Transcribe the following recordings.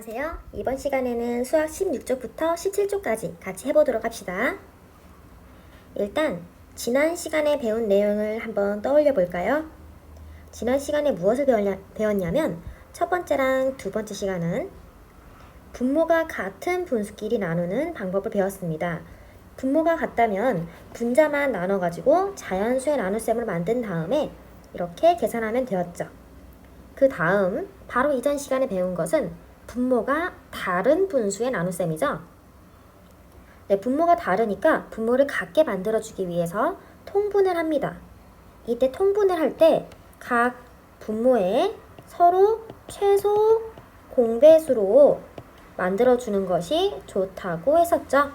안녕하세요. 이번 시간에는 수학 16쪽부터 17쪽까지 같이 해보도록 합시다. 일단 지난 시간에 배운 내용을 한번 떠올려 볼까요? 지난 시간에 무엇을 배웠냐면 첫 번째랑 두 번째 시간은 분모가 같은 분수끼리 나누는 방법을 배웠습니다. 분모가 같다면 분자만 나눠가지고 자연수의 나눗셈을 만든 다음에 이렇게 계산하면 되었죠. 그 다음 바로 이전 시간에 배운 것은 분모가 다른 분수의 나눗셈이죠. 네, 분모가 다르니까 분모를 같게 만들어주기 위해서 통분을 합니다. 이때 통분을 할 때 각 분모에 서로 최소 공배수로 만들어주는 것이 좋다고 했었죠.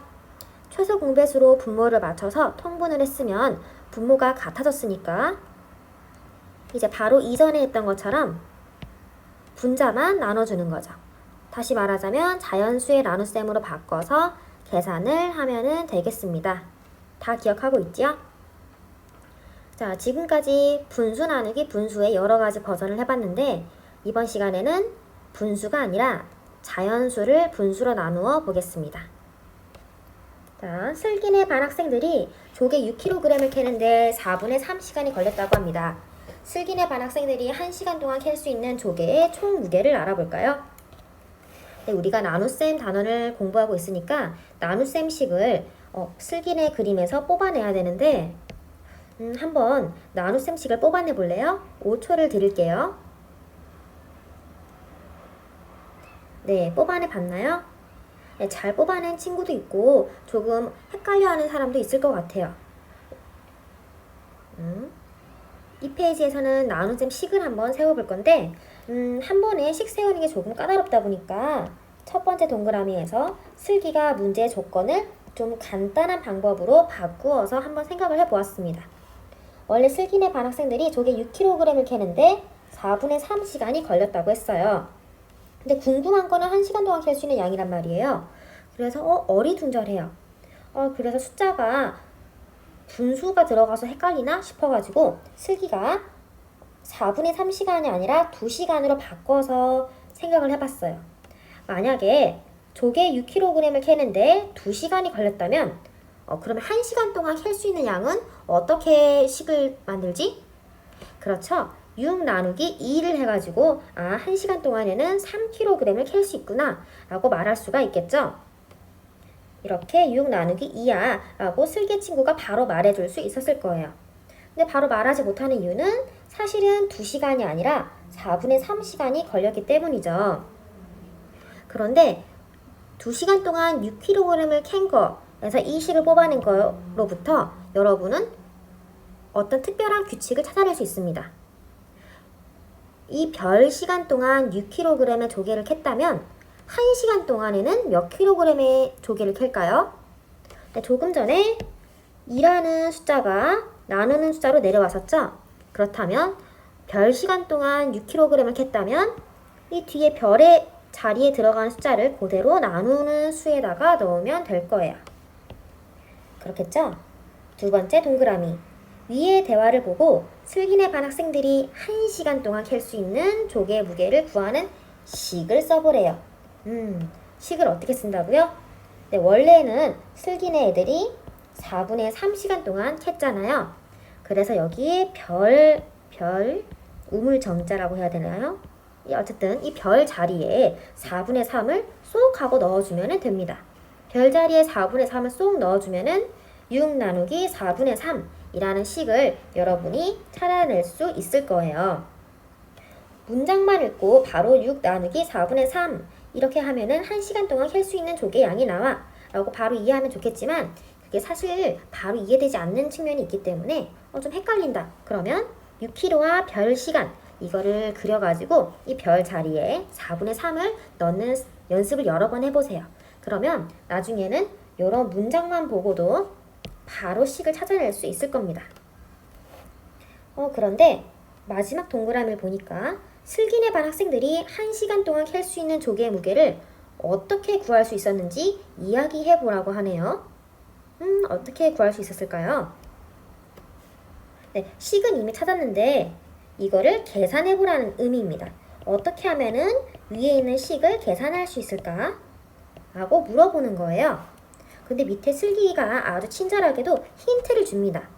최소 공배수로 분모를 맞춰서 통분을 했으면 분모가 같아졌으니까 이제 바로 이전에 했던 것처럼 분자만 나눠주는 거죠. 다시 말하자면 자연수의 나눗셈으로 바꿔서 계산을 하면 되겠습니다. 다 기억하고 있죠? 자, 지금까지 분수 나누기 분수의 여러 가지 버전을 해봤는데 이번 시간에는 분수가 아니라 자연수를 분수로 나누어 보겠습니다. 자, 슬기네 반 학생들이 조개 6kg을 캐는데 4분의 3시간이 걸렸다고 합니다. 슬기네 반 학생들이 1시간 동안 캘 수 있는 조개의 총 무게를 알아볼까요? 네, 우리가 나눗셈 단원을 공부하고 있으니까 나눗셈식을 슬기네 그림에서 뽑아내야 되는데 한번 나눗셈식을 뽑아내 볼래요? 5초를 드릴게요. 네, 뽑아내 봤나요? 네, 잘 뽑아낸 친구도 있고 조금 헷갈려하는 사람도 있을 것 같아요. 이 페이지에서는 나눗셈 식을 한번 세워볼 건데 한 번에 식 세우는 게 조금 까다롭다 보니까 첫 번째 동그라미에서 슬기가 문제의 조건을 좀 간단한 방법으로 바꾸어서 한번 생각을 해보았습니다. 원래 슬기네 반 학생들이 조개 6kg을 캐는데 4분의 3시간이 걸렸다고 했어요. 근데 궁금한 거는 1시간 동안 캘 수 있는 양이란 말이에요. 그래서 어리둥절해요. 그래서 숫자가 분수가 들어가서 헷갈리나 싶어가지고 슬기가 4분의 3시간이 아니라 2시간으로 바꿔서 생각을 해봤어요. 만약에 조개 6kg을 캐는데 2시간이 걸렸다면 그러면 1시간 동안 캘 수 있는 양은 어떻게 식을 만들지? 그렇죠. 6 나누기 2를 해가지고 1시간 동안에는 3kg을 캘 수 있구나 라고 말할 수가 있겠죠. 이렇게 6 나누기 2야 라고 슬기 친구가 바로 말해줄 수 있었을 거예요. 근데 바로 말하지 못하는 이유는 사실은 2시간이 아니라 4분의 3시간이 걸렸기 때문이죠. 그런데 2시간 동안 6kg을 캔 거에서 이 식을 뽑아낸 거로부터 여러분은 어떤 특별한 규칙을 찾아낼 수 있습니다. 이 별 시간 동안 6kg의 조개를 캤다면 1시간 동안에는 몇 kg의 조개를 캘까요? 네, 조금 전에 2라는 숫자가 나누는 숫자로 내려왔었죠? 그렇다면 별 시간 동안 6kg을 캤다면 이 뒤에 별의 자리에 들어가는 숫자를 그대로 나누는 수에다가 넣으면 될 거예요. 그렇겠죠? 두 번째 동그라미. 위의 대화를 보고 슬기네 반 학생들이 1시간 동안 캘 수 있는 조개 무게를 구하는 식을 써보래요. 식을 어떻게 쓴다고요? 네, 원래는 슬기네 애들이 4분의 3시간 동안 캤잖아요. 그래서 여기에 우물정자라고 해야 되나요? 어쨌든 이 별 자리에 4분의 3을 쏙 하고 넣어주면 됩니다. 별 자리에 4분의 3을 쏙 넣어주면 6 나누기 4분의 3이라는 식을 여러분이 찾아낼 수 있을 거예요. 문장만 읽고 바로 6 나누기 4분의 3 이렇게 하면은 1시간 동안 캘 수 있는 조개 양이 나와 라고 바로 이해하면 좋겠지만 그게 사실 바로 이해되지 않는 측면이 있기 때문에 좀 헷갈린다. 그러면 6kg와 별 시간 이거를 그려가지고 이 별 자리에 4분의 3을 넣는 연습을 여러 번 해보세요. 그러면 나중에는 이런 문장만 보고도 바로 식을 찾아낼 수 있을 겁니다. 그런데 마지막 동그라미를 보니까 슬기네 반 학생들이 1시간 동안 캘 수 있는 조개의 무게를 어떻게 구할 수 있었는지 이야기해 보라고 하네요. 어떻게 구할 수 있었을까요? 네, 식은 이미 찾았는데 이거를 계산해 보라는 의미입니다. 어떻게 하면은 위에 있는 식을 계산할 수 있을까? 라고 물어보는 거예요. 근데 밑에 슬기가 아주 친절하게도 힌트를 줍니다.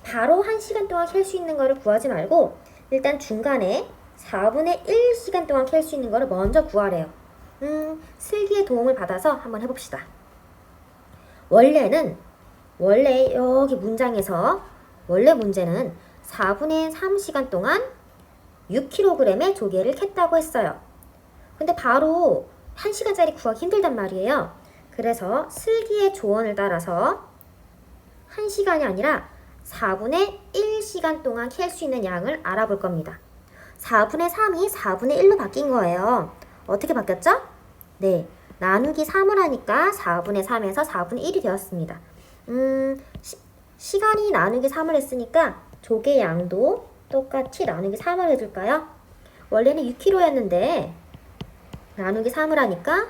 바로 1시간 동안 캘 수 있는 거를 구하지 말고 일단 중간에 4분의 1시간 동안 캘 수 있는 거를 먼저 구하래요. 슬기의 도움을 받아서 한번 해봅시다. 원래 여기 문장에서 원래 문제는 4분의 3시간 동안 6kg의 조개를 캤다고 했어요. 근데 바로 1시간짜리 구하기 힘들단 말이에요. 그래서 슬기의 조언을 따라서 1시간이 아니라 4분의 1시간 동안 캘 수 있는 양을 알아볼 겁니다. 4분의 3이 4분의 1로 바뀐 거예요. 어떻게 바뀌었죠? 네, 나누기 3을 하니까 4분의 3에서 4분의 1이 되었습니다. 시간이 나누기 3을 했으니까 조개 양도 똑같이 나누기 3을 해줄까요? 원래는 6kg였는데 나누기 3을 하니까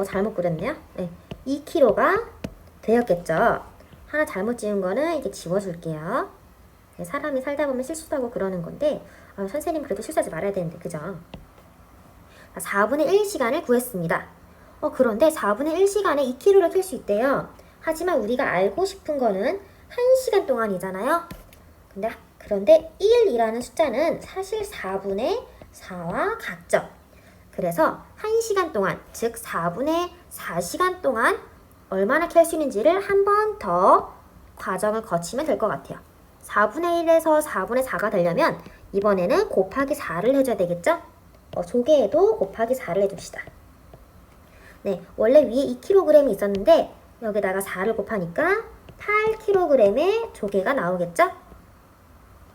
잘못 그렸네요. 네, 2kg가 되었겠죠. 하나 잘못 지은 거는 이렇게 지워줄게요. 네, 사람이 살다 보면 실수도 하고 그러는 건데 선생님 그래도 실수하지 말아야 되는데 그죠? 4분의 1시간을 구했습니다. 그런데 4분의 1시간에 2kg를 캘 수 있대요. 하지만 우리가 알고 싶은 거는 1시간 동안이잖아요. 그런데 1이라는 숫자는 사실 4분의 4와 같죠. 그래서 1시간 동안, 즉 4분의 4시간 동안 얼마나 캘 수 있는지를 한 번 더 과정을 거치면 될 것 같아요. 4분의 1에서 4분의 4가 되려면 이번에는 곱하기 4를 해줘야 되겠죠? 조개에도 곱하기 4를 해줍시다. 네, 원래 위에 2kg이 있었는데 여기다가 4를 곱하니까 8kg의 조개가 나오겠죠?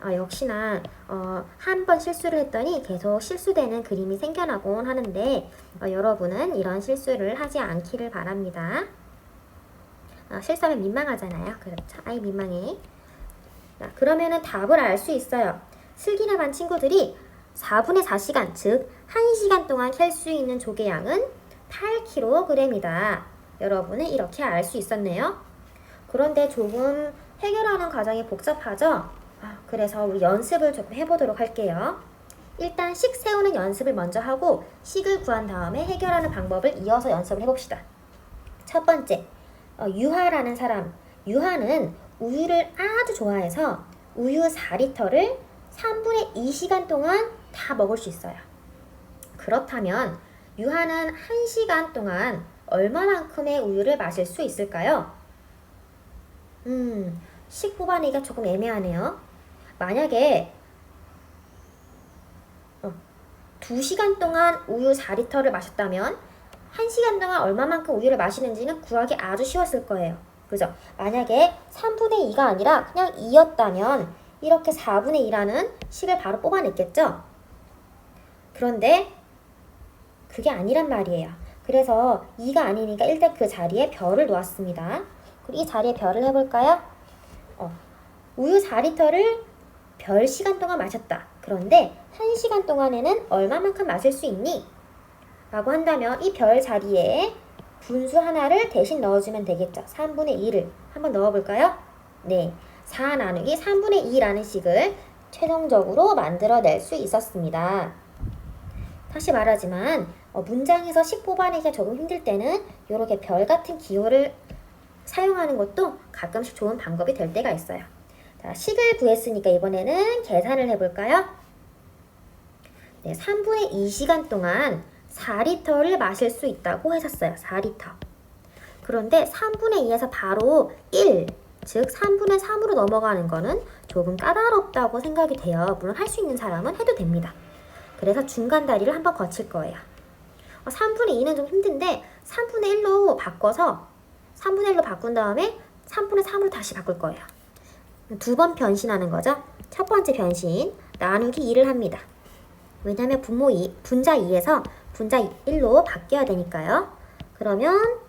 역시나 한 번 실수를 했더니 계속 실수되는 그림이 생겨나곤 하는데 여러분은 이런 실수를 하지 않기를 바랍니다. 실수하면 민망하잖아요. 그렇죠? 아이 민망해. 그러면은 답을 알 수 있어요. 슬기나 반 친구들이 4분의 4시간, 즉 1시간 동안 캘 수 있는 조개 양은 8kg이다. 여러분은 이렇게 알 수 있었네요. 그런데 조금 해결하는 과정이 복잡하죠? 그래서 우리 연습을 조금 해보도록 할게요. 일단 식 세우는 연습을 먼저 하고 식을 구한 다음에 해결하는 방법을 이어서 연습을 해봅시다. 첫 번째, 유하라는 사람. 유하는 우유를 아주 좋아해서 우유 4리터를 3분의 2시간 동안 다 먹을 수 있어요. 그렇다면 유하는 1시간 동안 얼마만큼의 우유를 마실 수 있을까요? 식 뽑아내기가 조금 애매하네요. 만약에 2시간 동안 우유 4리터를 마셨다면 1시간 동안 얼마만큼 우유를 마시는지는 구하기 아주 쉬웠을 거예요. 그죠? 만약에 3분의 2가 아니라 그냥 2였다면 이렇게 4분의 2라는 식을 바로 뽑아냈겠죠? 그런데 그게 아니란 말이에요. 그래서 2가 아니니까 일단 그 자리에 별을 놓았습니다. 그리고 이 자리에 별을 해볼까요? 우유 4리터를 별 시간 동안 마셨다. 그런데 1시간 동안에는 얼마만큼 마실 수 있니? 라고 한다면 이 별 자리에 분수 하나를 대신 넣어주면 되겠죠. 3분의 2를 한번 넣어볼까요? 네, 4 나누기 3분의 2라는 식을 최종적으로 만들어낼 수 있었습니다. 다시 말하지만 문장에서 식 뽑아내기가 조금 힘들 때는 이렇게 별 같은 기호를 사용하는 것도 가끔씩 좋은 방법이 될 때가 있어요. 자, 식을 구했으니까 이번에는 계산을 해볼까요? 네, 3분의 2시간 동안 4리터를 마실 수 있다고 하셨어요. 4리터. 그런데 3분의 2에서 바로 1, 즉 3분의 3으로 넘어가는 거는 조금 까다롭다고 생각이 돼요. 물론 할 수 있는 사람은 해도 됩니다. 그래서 중간 다리를 한번 거칠 거예요. 3분의 2는 좀 힘든데 3분의 1로 바꿔서 3분의 1로 바꾼 다음에 3분의 3으로 다시 바꿀 거예요. 두 번 변신하는 거죠. 첫 번째 변신, 나누기 2를 합니다. 왜냐하면 분자 2에서 분자 1로 바뀌어야 되니까요. 그러면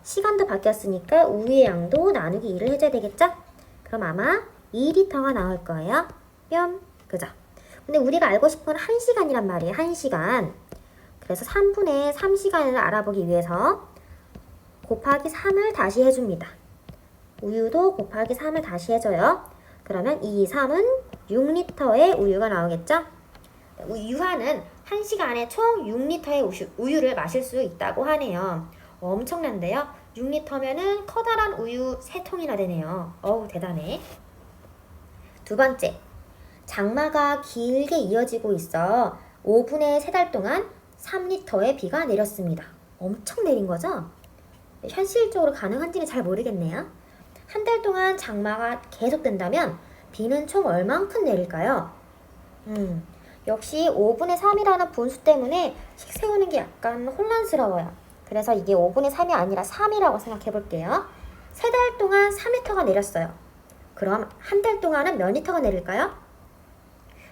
시간도 바뀌었으니까 우유의 양도 나누기 2를 해줘야 되겠죠? 그럼 아마 2리터가 나올 거예요. 뿅, 그죠? 근데 우리가 알고 싶은 1시간이란 말이에요. 1시간. 그래서 3분의 3시간을 알아보기 위해서 곱하기 3을 다시 해줍니다. 우유도 곱하기 3을 다시 해줘요. 그러면 2, 3은 6리터의 우유가 나오겠죠? 유하는 1시간에 총 6리터의 우유를 마실 수 있다고 하네요. 엄청난데요? 6리터면은 커다란 우유 3통이나 되네요. 어우, 대단해. 두 번째, 장마가 길게 이어지고 있어 5분의 3달 동안 3리터의 비가 내렸습니다. 엄청 내린 거죠? 현실적으로 가능한지는 잘 모르겠네요. 한 달 동안 장마가 계속된다면 비는 총 얼만큼 내릴까요? 역시 5분의 3이라는 분수 때문에 식 세우는 게 약간 혼란스러워요. 그래서 이게 5분의 3이 아니라 3이라고 생각해 볼게요. 3달 동안 3리터가 내렸어요. 그럼 한 달 동안은 몇 리터가 내릴까요?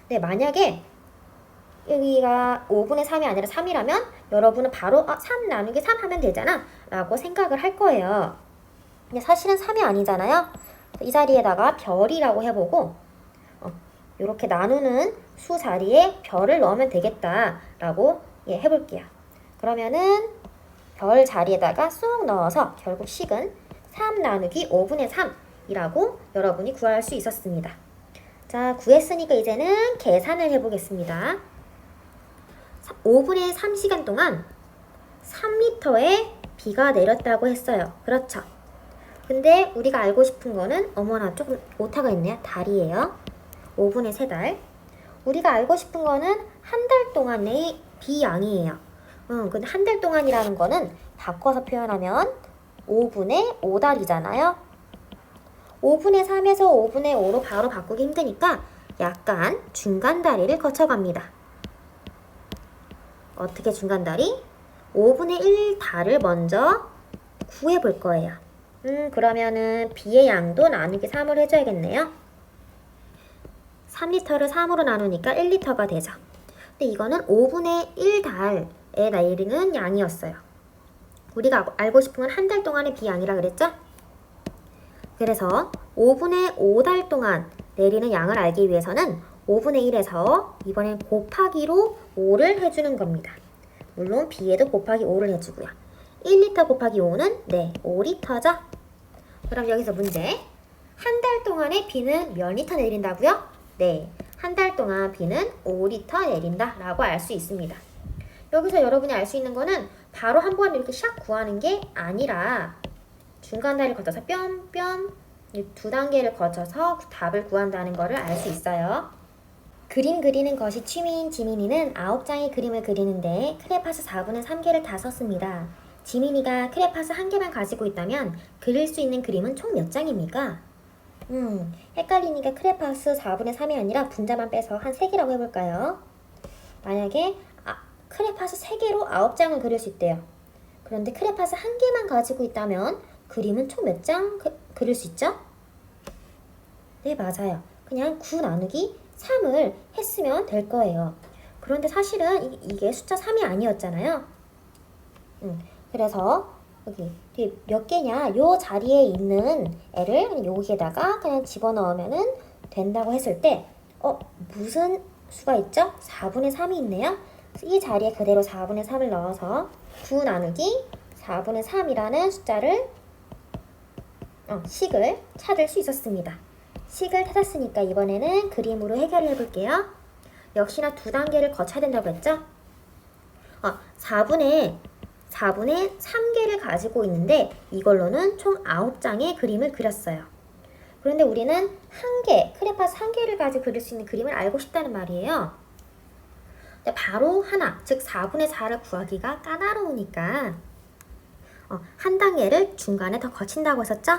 네, 만약에 여기가 5분의 3이 아니라 3이라면 여러분은 바로 3 나누기 3 하면 되잖아 라고 생각을 할 거예요. 근데 사실은 3이 아니잖아요. 이 자리에다가 별이라고 해보고 이렇게 나누는 수 자리에 별을 넣으면 되겠다라고 해볼게요. 그러면은 별 자리에다가 쏙 넣어서 결국 식은 3 나누기 5분의 3이라고 여러분이 구할 수 있었습니다. 자, 구했으니까 이제는 계산을 해보겠습니다. 5분의 3시간 동안 3리터의 비가 내렸다고 했어요. 그렇죠? 근데 우리가 알고 싶은 거는 어머나 조금 오타가 있네요. 달이에요. 5분의 3달. 우리가 알고 싶은 거는 한 달 동안의 비 양이에요. 근데 한 달 동안이라는 거는 바꿔서 표현하면 5분의 5달이잖아요. 5분의 3에서 5분의 5로 바로 바꾸기 힘드니까 약간 중간 다리를 거쳐갑니다. 어떻게 중간 다리? 5분의 1 달을 먼저 구해볼 거예요. 그러면은 B의 양도 나누기 3을 해줘야겠네요. 3리터를 3으로 나누니까 1리터가 되죠. 근데 이거는 5분의 1달에 내리는 양이었어요. 우리가 알고 싶은 건 한 달 동안의 비양이라 그랬죠? 그래서 5분의 5달 동안 내리는 양을 알기 위해서는 5분의 1에서 이번엔 곱하기로 5를 해주는 겁니다. 물론 B에도 곱하기 5를 해주고요. 1리터 곱하기 5는 5리터죠? 그럼 여기서 문제. 한 달 동안의 비는 몇 리터 내린다고요? 네, 한 달 동안 비는 5리터 내린다 라고 알 수 있습니다. 여기서 여러분이 알 수 있는 거는 바로 한번 이렇게 샥 구하는 게 아니라 중간 다리를 거쳐서 뿅뿅 두 단계를 거쳐서 답을 구한다는 거를 알 수 있어요. 그림 그리는 것이 취미인 지민이는 9장의 그림을 그리는데 크레파스 4분의 3개를 다 썼습니다. 지민이가 크레파스 1개만 가지고 있다면 그릴 수 있는 그림은 총 몇 장입니까? 헷갈리니까 크레파스 4분의 3이 아니라 분자만 빼서 한 3개라고 해볼까요? 만약에 크레파스 3개로 9장을 그릴 수 있대요. 그런데 크레파스 1개만 가지고 있다면 그림은 총 몇 장 그릴 수 있죠? 네, 맞아요. 그냥 9 나누기 3을 했으면 될 거예요. 그런데 사실은 이게 숫자 3이 아니었잖아요. 그래서 여기 몇 개냐? 요 자리에 있는 애를 여기에다가 그냥 집어넣으면 된다고 했을 때 무슨 수가 있죠? 4분의 3이 있네요. 이 자리에 그대로 4분의 3을 넣어서 9 나누기 4분의 3이라는 숫자를 식을 찾을 수 있었습니다. 식을 찾았으니까 이번에는 그림으로 해결을 해볼게요. 역시나 두 단계를 거쳐야 된다고 했죠? 4분의 3개를 가지고 있는데 이걸로는 총 9장의 그림을 그렸어요. 그런데 우리는 크레파스 1개를 가지고 그릴 수 있는 그림을 알고 싶다는 말이에요. 근데 바로 하나, 즉 4분의 4를 구하기가 까다로우니까 한 단계를 중간에 더 거친다고 했었죠?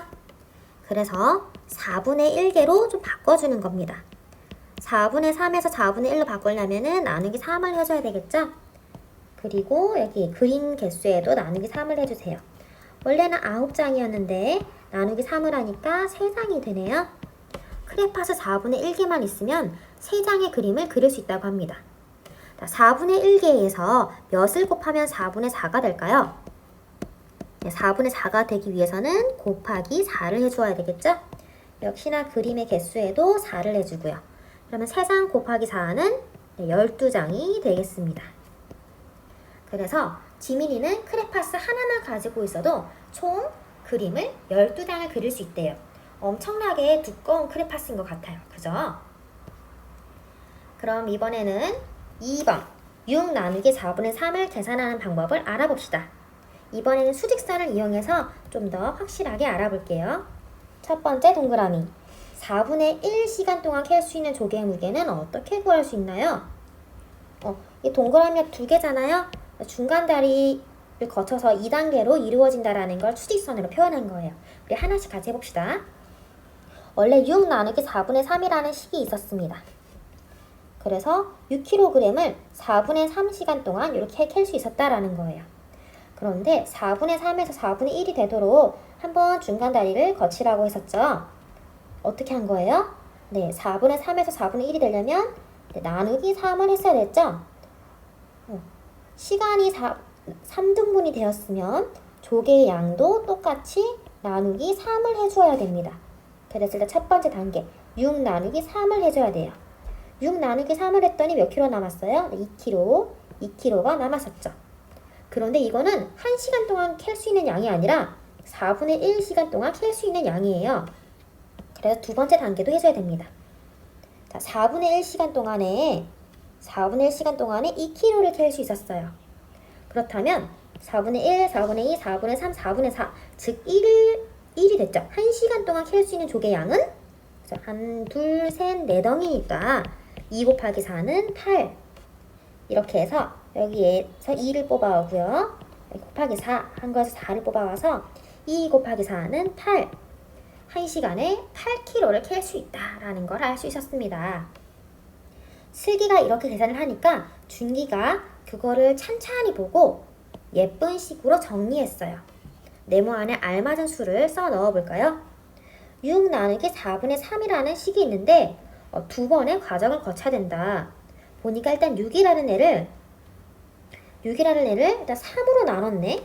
그래서 4분의 1개로 좀 바꿔주는 겁니다. 4분의 3에서 4분의 1로 바꾸려면 나누기 3을 해줘야 되겠죠? 그리고 여기 그림 개수에도 나누기 3을 해주세요. 원래는 9장이었는데 나누기 3을 하니까 3장이 되네요. 크레파스 4분의 1개만 있으면 3장의 그림을 그릴 수 있다고 합니다. 4분의 1개에서 몇을 곱하면 4분의 4가 될까요? 4분의 4가 되기 위해서는 곱하기 4를 해줘야 되겠죠? 역시나 그림의 개수에도 4를 해주고요. 그러면 3장 곱하기 4는 12장이 되겠습니다. 그래서 지민이는 크레파스 하나만 가지고 있어도 총 그림을 12장을 그릴 수 있대요. 엄청나게 두꺼운 크레파스인 것 같아요. 그죠? 그럼 이번에는 2번 6 나누기 4분의 3을 계산하는 방법을 알아봅시다. 이번에는 수직선을 이용해서 좀 더 확실하게 알아볼게요. 첫 번째 동그라미 4분의 1시간 동안 캘 수 있는 조개의 무게는 어떻게 구할 수 있나요? 이 동그라미가 두 개잖아요. 중간 다리를 거쳐서 2단계로 이루어진다라는 걸 수직선으로 표현한 거예요. 우리 하나씩 같이 해봅시다. 원래 6 나누기 4분의 3이라는 식이 있었습니다. 그래서 6kg을 4분의 3시간 동안 이렇게 캘 수 있었다라는 거예요. 그런데 4분의 3에서 4분의 1이 되도록 한번 중간 다리를 거치라고 했었죠. 어떻게 한 거예요? 네, 4분의 3에서 4분의 1이 되려면 나누기 3을 했어야 됐죠. 시간이 3등분이 되었으면 조개의 양도 똑같이 나누기 3을 해줘야 됩니다. 그래서 일단 첫 번째 단계 6 나누기 3을 해줘야 돼요. 6 나누기 3을 했더니 몇 킬로 남았어요? 2kg가 남았었죠. 그런데 이거는 1시간 동안 캘 수 있는 양이 아니라 4분의 1시간 동안 캘 수 있는 양이에요. 그래서 두 번째 단계도 해줘야 됩니다. 자, 4분의 1시간 동안에 2kg를 캘 수 있었어요. 그렇다면 4분의 1, 4분의 2, 4분의 3, 4분의 4, 즉 1이 됐죠. 1시간 동안 캘 수 있는 조개 양은 1, 2, 3, 4덩이니까 2 곱하기 4는 8. 이렇게 해서 여기에서 2를 뽑아오고요. 곱하기 4 한 거에서 4를 뽑아와서 2 곱하기 4는 8. 1시간에 8kg를 캘 수 있다라는 걸 알 수 있었습니다. 슬기가 이렇게 계산을 하니까 준기가 그거를 찬찬히 보고 예쁜 식으로 정리했어요. 네모 안에 알맞은 수를 써 넣어볼까요? 6 나누기 4분의 3이라는 식이 있는데 두 번의 과정을 거쳐야 된다. 보니까 일단 6이라는 애를 일단 3으로 나눴네.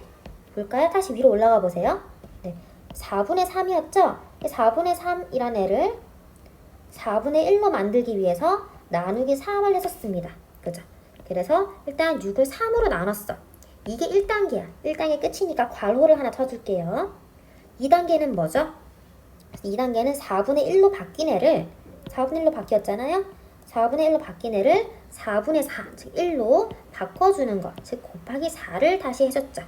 볼까요? 다시 위로 올라가 보세요. 네, 4분의 3이었죠? 4분의 3이라는 애를 4분의 1로 만들기 위해서 나누기 3을 했었습니다. 그죠? 그래서 일단 6을 3으로 나눴어. 이게 1단계야. 1단계 끝이니까 괄호를 하나 쳐줄게요. 2단계는 뭐죠? 2단계는 4분의 1로 바뀐 애를 4분의 1로 바뀌었잖아요. 4분의 1로 바뀐 애를 4분의 4, 즉 1로 바꿔주는 것, 즉 곱하기 4를 다시 해줬죠.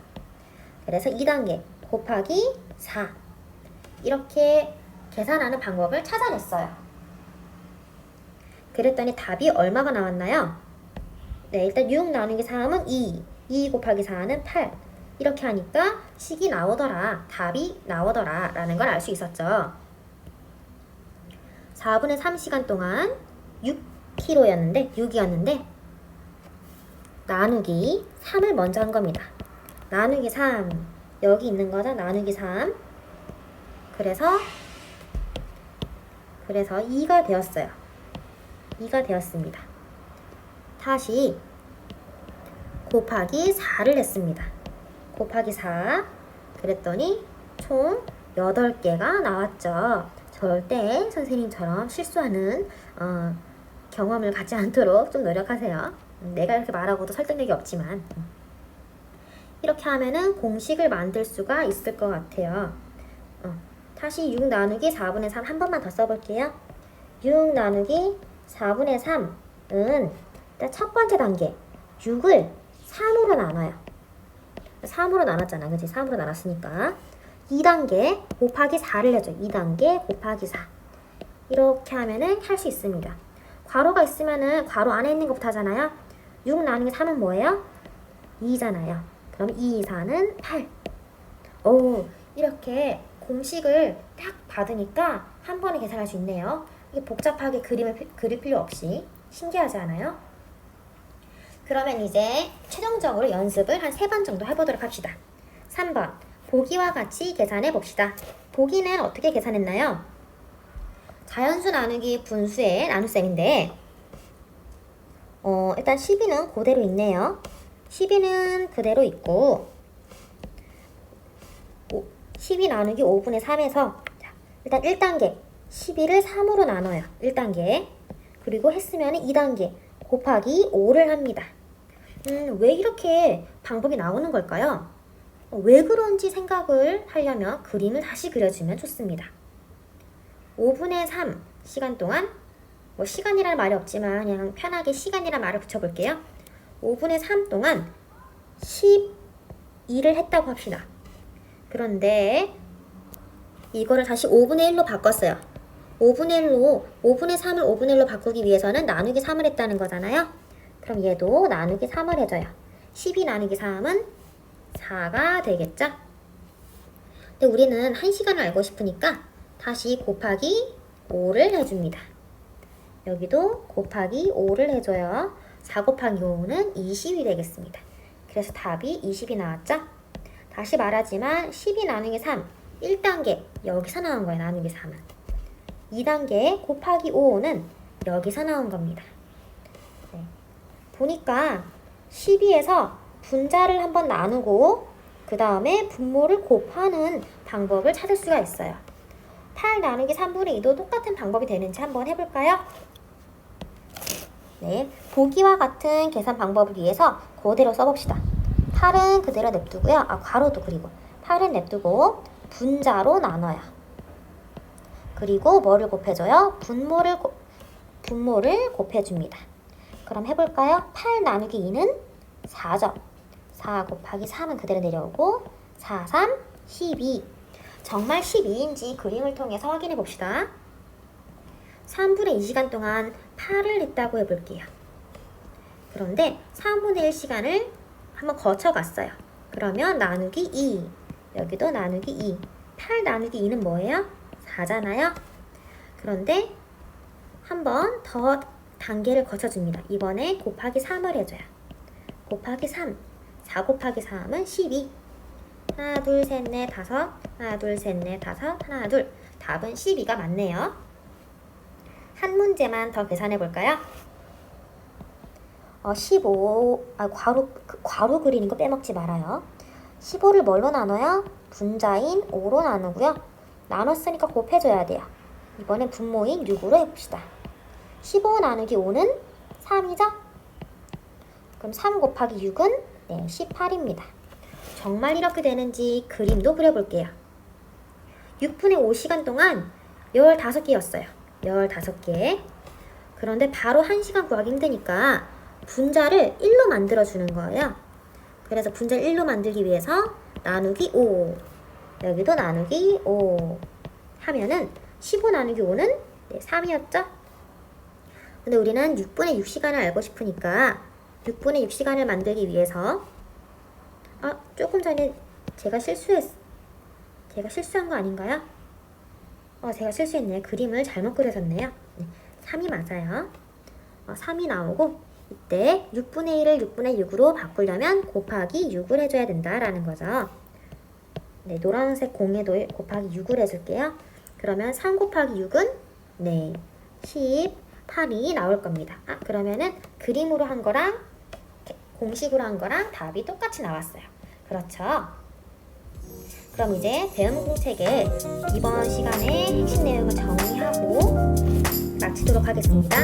그래서 2단계 곱하기 4 이렇게 계산하는 방법을 찾아냈어요. 그랬더니 답이 얼마가 나왔나요? 네, 일단 6 나누기 3은 2 곱하기 4는 8 이렇게 하니까 식이 나오더라, 답이 나오더라 라는 걸 알 수 있었죠. 4분의 3시간 동안 6kg였는데 나누기 3을 먼저 한 겁니다. 나누기 3 여기 있는 거죠. 나누기 3 그래서 2가 되었어요. 2가 되었습니다. 다시 곱하기 4를 했습니다. 곱하기 4 그랬더니 총 8개가 나왔죠. 절대 선생님처럼 실수하는 경험을 갖지 않도록 좀 노력하세요. 내가 이렇게 말하고도 설득력이 없지만 이렇게 하면은 공식을 만들 수가 있을 것 같아요. 다시 6 나누기 4분의 3 한 번만 더 써볼게요. 6 나누기 4분의 3은 첫 번째 단계 6을 3으로 나눠요. 3으로 나눴잖아. 그치? 3으로 나눴으니까 2단계 곱하기 4를 해줘. 2단계 곱하기 4 이렇게 하면은 할 수 있습니다. 괄호가 있으면은 괄호 안에 있는 것부터 하잖아요. 6 나누기 3은 뭐예요? 2잖아요. 그럼 2, 4는 8. 오, 이렇게 공식을 딱 받으니까 한 번에 계산할 수 있네요. 이게 복잡하게 그릴 필요 없이 신기하지 않아요? 그러면 이제 최종적으로 연습을 한 3번 정도 해보도록 합시다. 3번 보기와 같이 계산해 봅시다. 보기는 어떻게 계산했나요? 자연수 나누기 분수의 나눗셈인데 일단 12는 그대로 있네요. 12는 그대로 있고 12 나누기 5분의 3에서 일단 1단계 12를 3으로 나눠요. 1단계 그리고 했으면 2단계 곱하기 5를 합니다. 왜 이렇게 방법이 나오는 걸까요? 왜 그런지 생각을 하려면 그림을 다시 그려주면 좋습니다. 5분의 3 시간 동안, 뭐 시간이라는 말이 없지만 그냥 편하게 시간이라는 말을 붙여볼게요. 5분의 3 동안 12를 했다고 합시다. 그런데 이거를 다시 5분의 1로 바꿨어요. 5분의 3을 5분의 1로 바꾸기 위해서는 나누기 3을 했다는 거잖아요. 그럼 얘도 나누기 3을 해줘요. 12 나누기 3은 4가 되겠죠? 근데 우리는 1시간을 알고 싶으니까 다시 곱하기 5를 해줍니다. 여기도 곱하기 5를 해줘요. 4 곱하기 5는 20이 되겠습니다. 그래서 답이 20이 나왔죠? 다시 말하지만 12 나누기 3, 1단계 여기서 나온 거예요. 나누기 3은. 2단계 곱하기 5는 여기서 나온 겁니다. 네. 보니까 12에서 분자를 한번 나누고 그 다음에 분모를 곱하는 방법을 찾을 수가 있어요. 8 나누기 3분의 2도 똑같은 방법이 되는지 한번 해볼까요? 네, 보기와 같은 계산 방법을 위해서 그대로 써봅시다. 8은 그대로 냅두고요. 괄호도 그리고 8은 냅두고 분자로 나눠요. 그리고 뭐를 곱해줘요? 분모를 곱해줍니다. 그럼 해볼까요? 8 나누기 2는 4죠. 4 곱하기 3은 그대로 내려오고 4, 3, 12. 정말 12인지 그림을 통해서 확인해 봅시다. 3분의 2시간 동안 8을 했다고 해볼게요. 그런데 3분의 1시간을 한번 거쳐갔어요. 그러면 나누기 2. 여기도 나누기 2. 8 나누기 2는 뭐예요? 4잖아요. 그런데 한 번 더 단계를 거쳐줍니다. 이번에 곱하기 3을 해줘요. 곱하기 3. 4 곱하기 3은 12. 하나, 둘, 셋, 넷, 다섯. 하나, 둘, 셋, 넷, 다섯. 하나, 둘. 답은 12가 맞네요. 한 문제만 더 계산해 볼까요? 15, 괄호 그리는 거 빼먹지 말아요. 15를 뭘로 나눠요? 분자인 5로 나누고요. 나눴으니까 곱해줘야 돼요. 이번엔 분모인 6으로 해봅시다. 15 나누기 5는 3이죠? 그럼 3 곱하기 6은 18입니다. 정말 이렇게 되는지 그림도 그려볼게요. 6분의 5시간 동안 15개였어요. 15개. 그런데 바로 1시간 구하기 힘드니까 분자를 1로 만들어주는 거예요. 그래서 분자를 1로 만들기 위해서 나누기 5. 여기도 나누기 5 하면은 15 나누기 5는 3이었죠? 근데 우리는 6분의 6시간을 알고 싶으니까 6분의 6시간을 만들기 위해서 조금 전에 제가 실수한 거 아닌가요? 제가 실수했네요. 그림을 잘못 그려졌네요. 3이 맞아요. 3이 나오고 이때 6분의 1을 6분의 6으로 바꾸려면 곱하기 6을 해줘야 된다라는 거죠. 네, 노란색 공에도 곱하기 6을 해줄게요. 그러면 3 곱하기 6은 18이 나올 겁니다. 그러면은 그림으로 한 거랑 공식으로 한 거랑 답이 똑같이 나왔어요. 그렇죠? 그럼 이제 배움 공책의 이번 시간에 핵심 내용을 정리하고 마치도록 하겠습니다.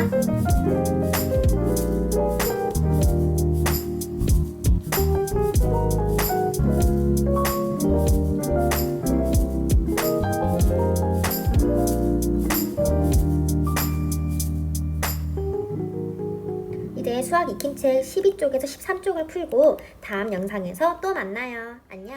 이제 수학 익힘책 12쪽에서 13쪽을 풀고 다음 영상에서 또 만나요. 안녕.